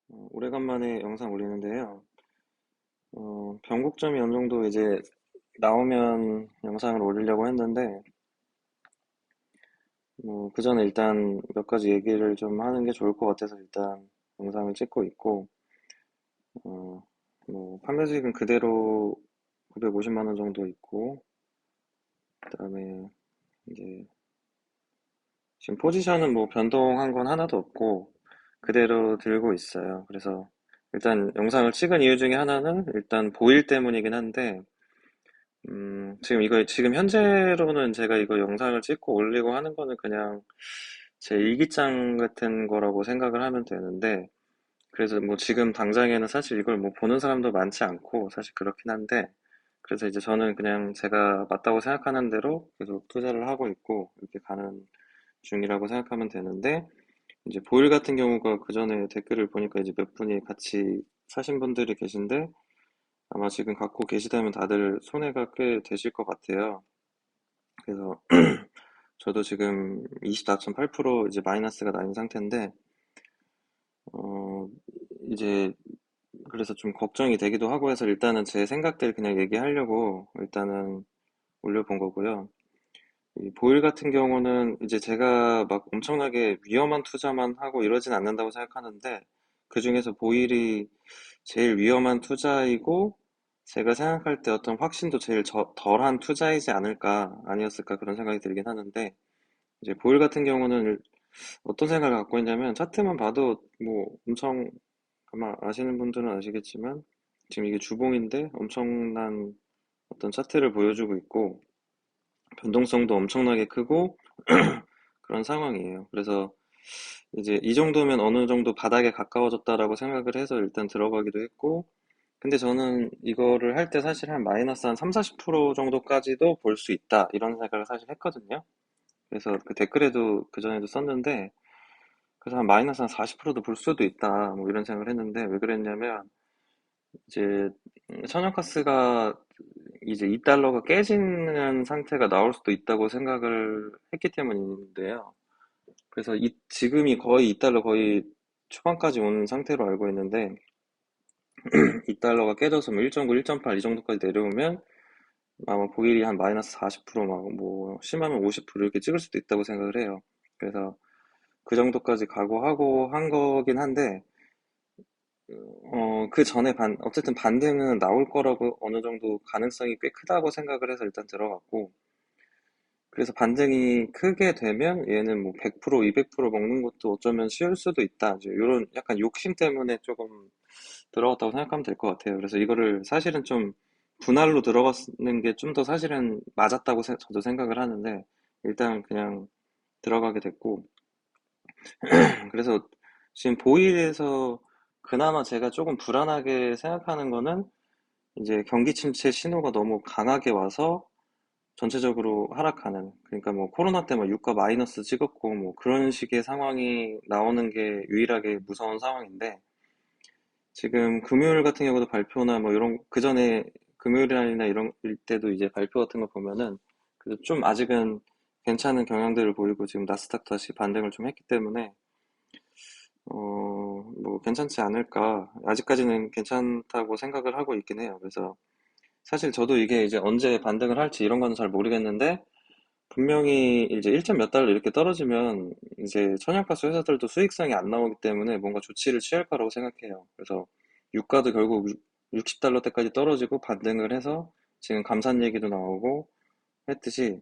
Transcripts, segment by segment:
오래간만에 영상 올리는데요. 변곡점이 어느 정도 이제 나오면 영상을 올리려고 했는데, 그 전에 일단 몇 가지 얘기를 좀 하는 게 좋을 것 같아서 일단 영상을 찍고 있고, 어, 판매 수익은 그대로 950만 원 정도 있고, 그다음에 이제 지금 포지션은 뭐 변동한 건 하나도 없고, 그대로 들고 있어요. 그래서 일단 영상을 찍은 이유 중에 하나는 일단 보일 때문이긴 한데, 지금 현재로는 제가 이거 영상을 찍고 올리고 하는 거는 그냥 제 일기장 같은 거라고 생각을 하면 되는데, 그래서 뭐 지금 당장에는 사실 이걸 뭐 보는 사람도 많지 않고, 사실 그렇긴 한데, 그래서 이제 저는 그냥 제가 맞다고 생각하는 대로 계속 투자를 하고 있고, 이렇게 가는 중이라고 생각하면 되는데, 이제 보일 같은 경우가 그 전에 댓글을 보니까 이제 몇 분이 같이 사신 분들이 계신데, 아마 지금 갖고 계시다면 다들 손해가 꽤 되실 것 같아요. 그래서 저도 지금 24.8% 이제 마이너스가 나 있는 상태인데, 어, 이제 그래서 좀 걱정이 되기도 하고 해서 일단은 제 생각들 그냥 얘기하려고 일단은 올려본 거고요. 이 보일 같은 경우는 이제 제가 막 엄청나게 위험한 투자만 하고 이러진 않는다고 생각하는데, 그 중에서 보일이 제일 위험한 투자이고, 제가 생각할 때 어떤 확신도 제일 덜한 투자이지 않을까, 아니었을까 그런 생각이 들긴 하는데, 이제 보일 같은 경우는 어떤 생각을 갖고 있냐면 차트만 봐도 뭐 엄청 아마 아시는 분들은 아시겠지만 지금 이게 주봉인데 엄청난 어떤 차트를 보여주고 있고 변동성도 엄청나게 크고 그런 상황이에요. 그래서 이제 이 정도면 어느 정도 바닥에 가까워졌다라고 생각을 해서 일단 들어가기도 했고, 근데 저는 이거를 할 때 사실 한 마이너스 한 3, 40% 정도까지도 볼 수 있다 이런 생각을 사실 했거든요. 그래서 그 댓글에도 그전에도 썼는데, 그래서 한 마이너스 한 40%도 볼 수도 있다, 뭐 이런 생각을 했는데, 왜 그랬냐면, 이제, 천연가스가 이제 2달러가 깨지는 상태가 나올 수도 있다고 생각을 했기 때문인데요. 그래서 지금이 거의 2달러 거의 초반까지 온 상태로 알고 있는데, 2달러가 깨져서 뭐 1.9, 1.8 이 정도까지 내려오면, 아마 보일이 한 마이너스 40%, 막 뭐, 심하면 50% 이렇게 찍을 수도 있다고 생각을 해요. 그래서 그 정도까지 각오하고 한 거긴 한데, 그 전에 어쨌든 반등은 나올 거라고 어느 정도 가능성이 꽤 크다고 생각을 해서 일단 들어갔고, 그래서 반등이 크게 되면 얘는 뭐 100%, 200% 먹는 것도 어쩌면 쉬울 수도 있다. 이제 이런 약간 욕심 때문에 조금 들어갔다고 생각하면 될 것 같아요. 그래서 이거를 사실은 좀 분할로 들어가는 게 좀 더 사실은 맞았다고 저도 생각을 하는데, 일단 그냥 들어가게 됐고, 그래서 지금 보이에서 그나마 제가 조금 불안하게 생각하는 거는 이제 경기 침체 신호가 너무 강하게 와서 전체적으로 하락하는, 그러니까 뭐 코로나 때 막 유가 마이너스 찍었고 뭐 그런 식의 상황이 나오는 게 유일하게 무서운 상황인데, 지금 금요일 같은 경우도 발표나 뭐 이런 그전에 금요일이나 이런 일 때도 이제 발표 같은 거 보면은 그래도 좀 아직은 괜찮은 경향들을 보이고, 지금 나스닥 다시 반등을 좀 했기 때문에 뭐 괜찮지 않을까. 아직까지는 괜찮다고 생각을 하고 있긴 해요. 그래서 사실 저도 이게 이제 언제 반등을 할지 이런 거는 잘 모르겠는데, 분명히 이제 1점 몇 달러 이렇게 떨어지면 이제 천연가스 회사들도 수익성이 안 나오기 때문에 뭔가 조치를 취할 거라고 생각해요. 그래서 유가도 결국 60달러 때까지 떨어지고 반등을 해서 지금 감산 얘기도 나오고 했듯이,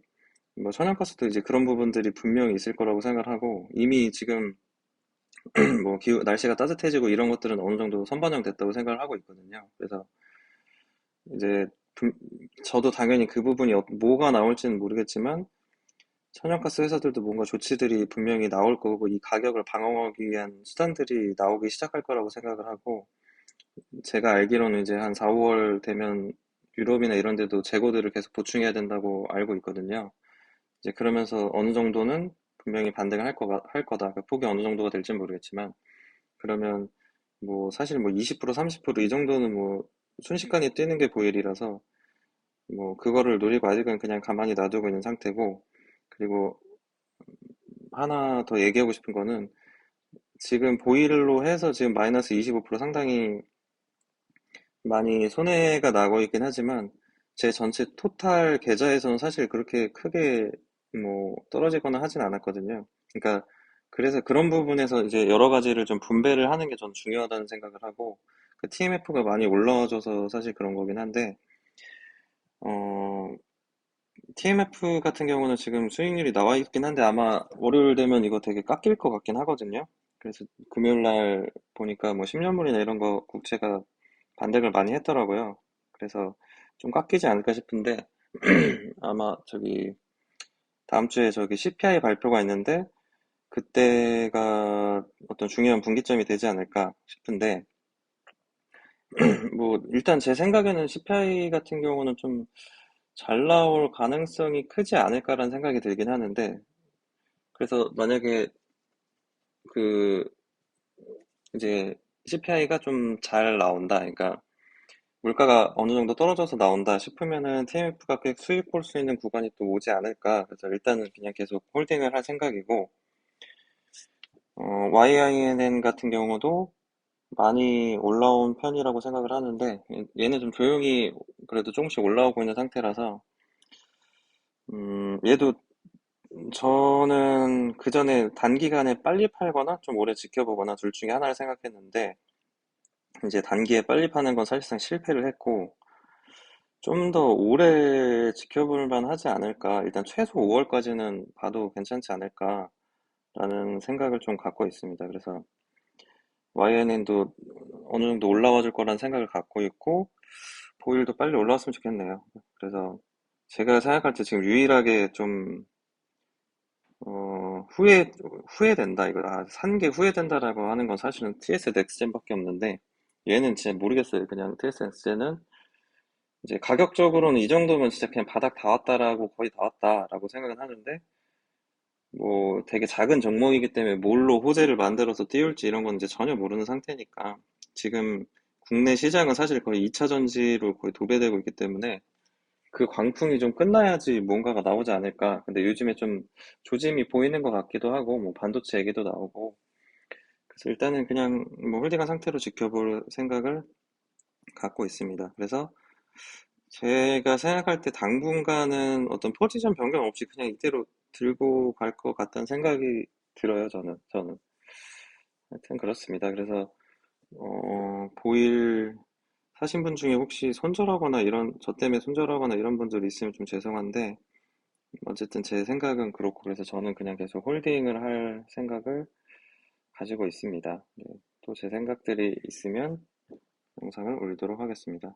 뭐 천연가스도 이제 그런 부분들이 분명히 있을 거라고 생각을 하고, 이미 지금 뭐 날씨가 따뜻해지고 이런 것들은 어느 정도 선반영 됐다고 생각을 하고 있거든요. 그래서 이제 분- 저도 당연히 그 부분이 뭐가 나올지는 모르겠지만 천연가스 회사들도 뭔가 조치들이 분명히 나올 거고, 이 가격을 방어하기 위한 수단들이 나오기 시작할 거라고 생각을 하고, 제가 알기로는 이제 한 4, 5월 되면 유럽이나 이런 데도 재고들을 계속 보충해야 된다고 알고 있거든요. 이제 그러면서 어느 정도는 분명히 반등을 할 거다. 그 폭이 어느 정도가 될지는 모르겠지만, 그러면 뭐 사실 뭐 20%, 30%이 정도는 뭐 순식간에 뛰는 게 보일이라서 뭐 그거를 노리고 아직은 그냥 가만히 놔두고 있는 상태고, 그리고 하나 더 얘기하고 싶은 거는 지금 보일로 해서 지금 마이너스 25% 상당히 많이 손해가 나고 있긴 하지만 제 전체 토탈 계좌에서는 사실 그렇게 크게 뭐 떨어지거나 하진 않았거든요. 그러니까 그래서 그런 부분에서 이제 여러 가지를 좀 분배를 하는 게 전 중요하다는 생각을 하고 그 TMF가 많이 올라와줘서 사실 그런 거긴 한데 어, TMF 같은 경우는 지금 수익률이 나와 있긴 한데 아마 월요일 되면 이거 되게 깎일 것 같긴 하거든요. 그래서 금요일 날 보니까 뭐 10년물이나 이런 거 국채가 반등을 많이 했더라고요. 그래서 좀 깎이지 않을까 싶은데 아마 저기 다음 주에 저기 CPI 발표가 있는데 그때가 어떤 중요한 분기점이 되지 않을까 싶은데 뭐 일단 제 생각에는 CPI 같은 경우는 좀 잘 나올 가능성이 크지 않을까라는 생각이 들긴 하는데 그래서 만약에 그 이제 CPI가 좀 잘 나온다. 그러니까 물가가 어느 정도 떨어져서 나온다 싶으면은 TMF가 꽤 수익 볼 수 있는 구간이 또 오지 않을까. 그래서 일단은 그냥 계속 홀딩을 할 생각이고, YINN 같은 경우도 많이 올라온 편이라고 생각을 하는데, 얘는 좀 조용히 그래도 조금씩 올라오고 있는 상태라서, 얘도 저는 그 전에 단기간에 빨리 팔거나 좀 오래 지켜보거나 둘 중에 하나를 생각했는데, 이제 단기에 빨리 파는 건 사실상 실패를 했고, 좀 더 오래 지켜볼 만하지 않을까. 일단 최소 5월까지는 봐도 괜찮지 않을까라는 생각을 좀 갖고 있습니다. 그래서 YNN도 어느 정도 올라와 줄 거란 생각을 갖고 있고, 보일도 빨리 올라왔으면 좋겠네요. 그래서 제가 생각할 때 지금 유일하게 좀, 후회된다. 이거, 산 게 후회된다라고 하는 건 사실은 TS 넥스젠밖에 없는데, 얘는 진짜 모르겠어요. 그냥 TS 넥스젠은 이제 가격적으로는 이 정도면 진짜 그냥 바닥 다 왔다라고 거의 다 왔다라고 생각은 하는데 뭐 되게 작은 종목이기 때문에 뭘로 호재를 만들어서 띄울지 이런 건 이제 전혀 모르는 상태니까 지금 국내 시장은 사실 거의 2차 전지로 거의 도배되고 있기 때문에 그 광풍이 좀 끝나야지 뭔가가 나오지 않을까. 근데 요즘에 좀 조짐이 보이는 것 같기도 하고 뭐 반도체 얘기도 나오고 그래서 일단은 그냥 뭐 홀딩한 상태로 지켜볼 생각을 갖고 있습니다. 그래서 제가 생각할 때 당분간은 어떤 포지션 변경 없이 그냥 이대로 들고 갈 것 같다는 생각이 들어요, 저는. 하여튼 그렇습니다. 그래서, 보일 사신 분 중에 혹시 손절하거나 저 때문에 손절하거나 이런 분들 있으면 좀 죄송한데, 어쨌든 제 생각은 그렇고, 그래서 저는 그냥 계속 홀딩을 할 생각을 가지고 있습니다. 네, 또 제 생각들이 있으면 영상을 올리도록 하겠습니다.